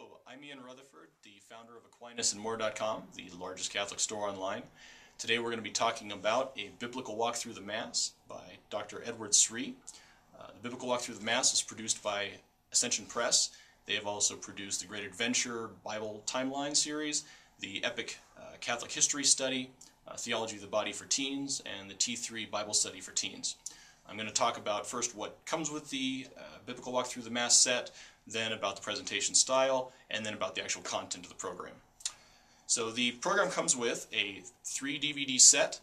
Hello, I'm Ian Rutherford, the founder of AquinasandMore.com, the largest Catholic store online. Today we're going to be talking about A Biblical Walk Through the Mass by Dr. Edward Sri. The Biblical Walk Through the Mass is produced by Ascension Press. They have also produced the Great Adventure Bible Timeline series, the Epic Catholic History Study, Theology of the Body for Teens, and the T3 Bible Study for Teens. I'm going to talk about first what comes with the Biblical Walk Through the Mass set, then about the presentation style, and then about the actual content of the program. So the program comes with a 3 DVD set.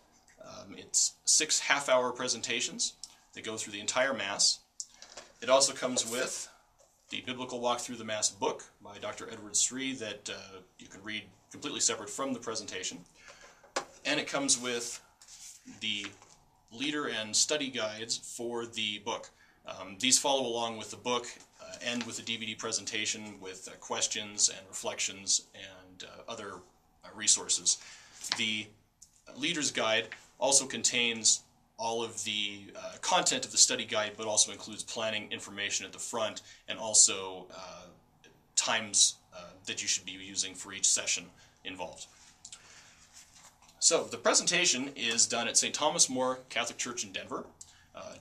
It's 6 half-hour presentations that go through the entire Mass. It also comes with the Biblical Walk Through the Mass book by Dr. Edward Sri that you can read completely separate from the presentation. And it comes with the leader and study guides for the book. These follow along with the book and with the DVD presentation with questions and reflections and other resources. The leader's guide also contains all of the content of the study guide, but also includes planning information at the front and also times that you should be using for each session involved. So the presentation is done at St. Thomas More Catholic Church in Denver.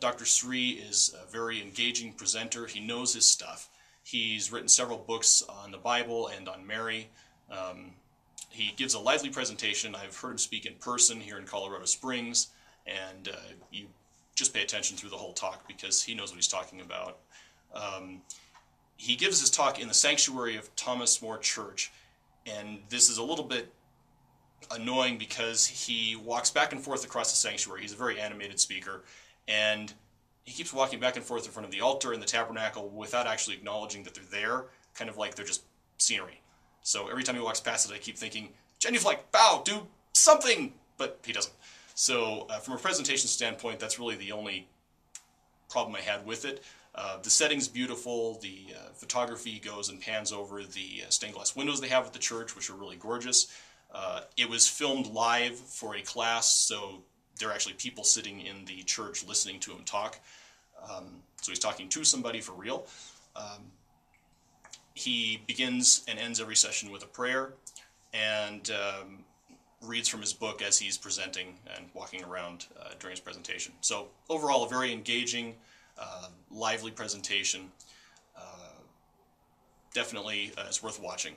Dr. Sri is a very engaging presenter. He knows his stuff. He's written several books on the Bible and on Mary. He gives a lively presentation. I've heard him speak in person here in Colorado Springs, and you just pay attention through the whole talk because he knows what he's talking about. He gives his talk in the sanctuary of Thomas More Church, and this is a little bit annoying because he walks back and forth across the sanctuary. He's a very animated speaker, and he keeps walking back and forth in front of the altar and the tabernacle without actually acknowledging that they're there, kind of like they're just scenery. So every time he walks past it, I keep thinking, genuflect, bow, do something, but he doesn't. So from a presentation standpoint, that's really the only problem I had with it. The setting's beautiful. The photography goes and pans over the stained glass windows they have at the church, which are really gorgeous. It was filmed live for a class, so there are actually people sitting in the church listening to him talk. So he's talking to somebody for real. He begins and ends every session with a prayer and reads from his book as he's presenting and walking around during his presentation. So overall, a very engaging, lively presentation. Definitely is worth watching.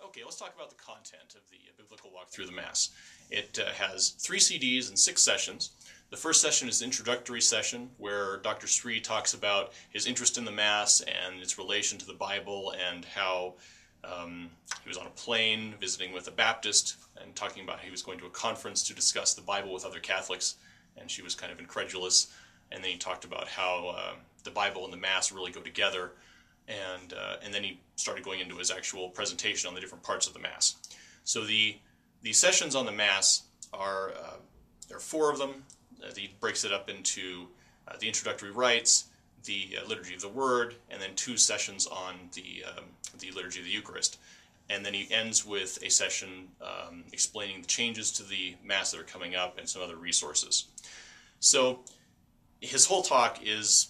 Okay, let's talk about the content of the Biblical Walk Through the Mass. It has 3 CDs and 6 sessions. The first session is the introductory session where Dr. Sri talks about his interest in the Mass and its relation to the Bible and how he was on a plane visiting with a Baptist and talking about how he was going to a conference to discuss the Bible with other Catholics, and she was kind of incredulous. And then he talked about how the Bible and the Mass really go together. And then he started going into his actual presentation on the different parts of the Mass. So the sessions on the Mass are, there are 4 of them. He breaks it up into the introductory rites, the liturgy of the Word, and then 2 sessions on the liturgy of the Eucharist. And then he ends with a session explaining the changes to the Mass that are coming up and some other resources. So his whole talk is,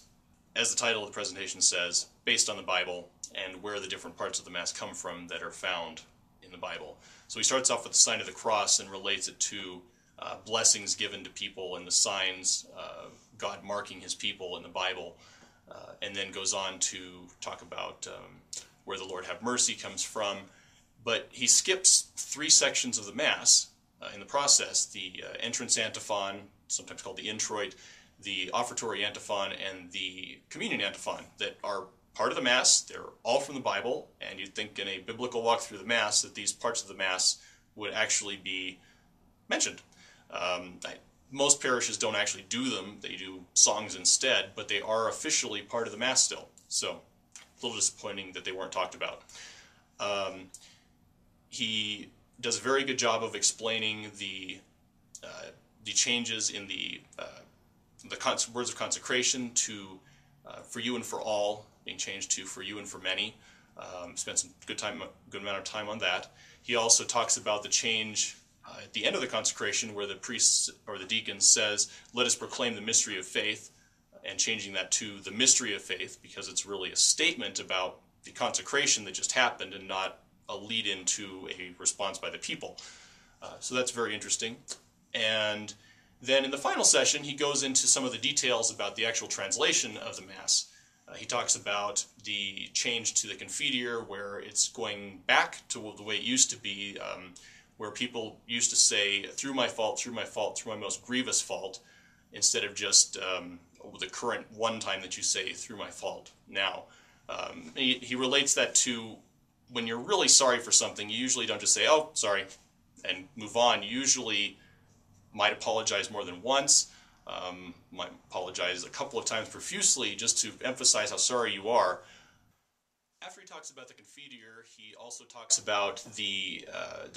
as the title of the presentation says, based on the Bible and where the different parts of the Mass come from that are found in the Bible. So he starts off with the sign of the cross and relates it to blessings given to people and the signs of God marking his people in the Bible, and then goes on to talk about where the Lord have mercy comes from. But he skips 3 sections of the Mass in the process: the entrance antiphon, sometimes called the introit, the offertory antiphon, and the communion antiphon that are part of the Mass. They're all from the Bible, and you'd think in a biblical walk through the Mass that these parts of the Mass would actually be mentioned. Most parishes don't actually do them. They do songs instead, but they are officially part of the Mass still. So a little disappointing that they weren't talked about. He does a very good job of explaining the changes in the words of consecration to for you and for all, being changed to for you and for many. Spent some good amount of time on that. He also talks about the change at the end of the consecration where the priest or the deacon says, "Let us proclaim the mystery of faith," and changing that to the mystery of faith because it's really a statement about the consecration that just happened and not a lead into a response by the people. So that's very interesting. And then in the final session, he goes into some of the details about the actual translation of the Mass. He talks about the change to the Confiteor, where it's going back to the way it used to be, where people used to say, through my fault, through my fault, through my most grievous fault, instead of just the current one time that you say, through my fault now. He relates that to when you're really sorry for something, you usually don't just say, oh, sorry, and move on. You usually might apologize more than once, might apologize a couple of times profusely just to emphasize how sorry you are. After he talks about the Confiteor, he also talks about the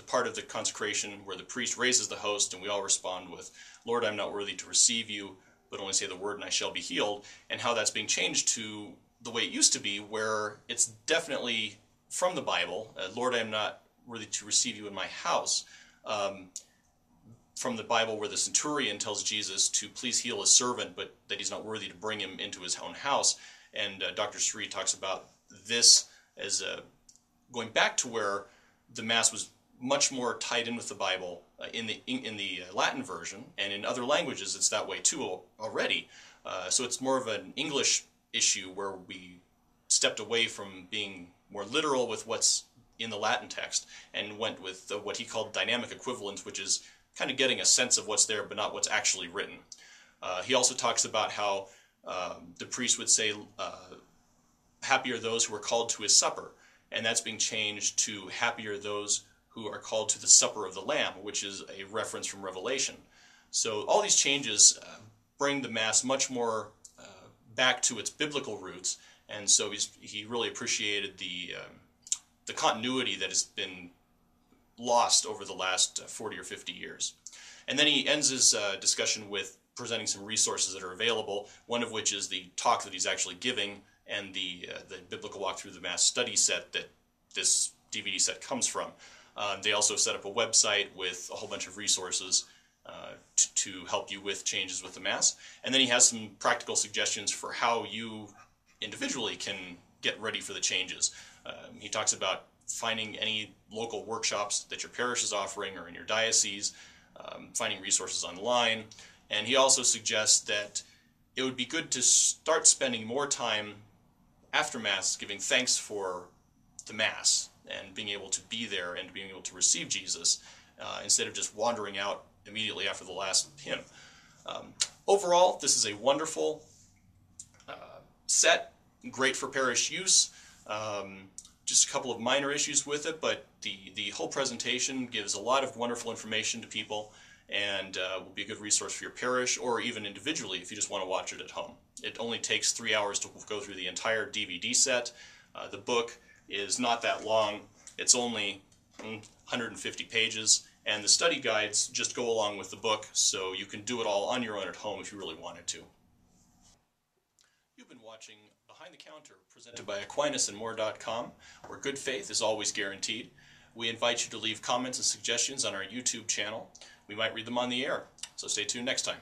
part of the consecration where the priest raises the host and we all respond with, Lord, I'm not worthy to receive you, but only say the word and I shall be healed, and how that's being changed to the way it used to be, where it's definitely from the Bible, Lord, I am not worthy to receive you in my house, from the Bible where the centurion tells Jesus to please heal his servant, but that he's not worthy to bring him into his own house. And Dr. Sri talks about this as going back to where the Mass was much more tied in with the Bible in the Latin version, and in other languages it's that way too already. So it's more of an English issue where we stepped away from being more literal with what's in the Latin text and went with what he called dynamic equivalence, which is kind of getting a sense of what's there but not what's actually written. He also talks about how the priest would say, happy are those who are called to his supper, and that's being changed to happy are those who are called to the supper of the Lamb, which is a reference from Revelation. So all these changes bring the Mass much more back to its biblical roots, and so he really appreciated the continuity that has been lost over the last 40 or 50 years. And then he ends his discussion with presenting some resources that are available, one of which is the talk that he's actually giving and the Biblical Walk Through the Mass study set that this DVD set comes from. They also set up a website with a whole bunch of resources to help you with changes with the Mass. And then he has some practical suggestions for how you individually can get ready for the changes. He talks about finding any local workshops that your parish is offering or in your diocese, finding resources online, and he also suggests that it would be good to start spending more time after Mass giving thanks for the Mass and being able to be there and being able to receive Jesus instead of just wandering out immediately after the last hymn. Overall, this is a wonderful set, great for parish use. Just a couple of minor issues with it, but the whole presentation gives a lot of wonderful information to people and will be a good resource for your parish or even individually if you just want to watch it at home. It only takes 3 hours to go through the entire DVD set. The book is not that long. It's only 150 pages, and the study guides just go along with the book, so you can do it all on your own at home if you really wanted to. You've been watching Behind the Counter, presented by AquinasandMore.com, where good faith is always guaranteed. We invite you to leave comments and suggestions on our YouTube channel. We might read them on the air, so stay tuned next time.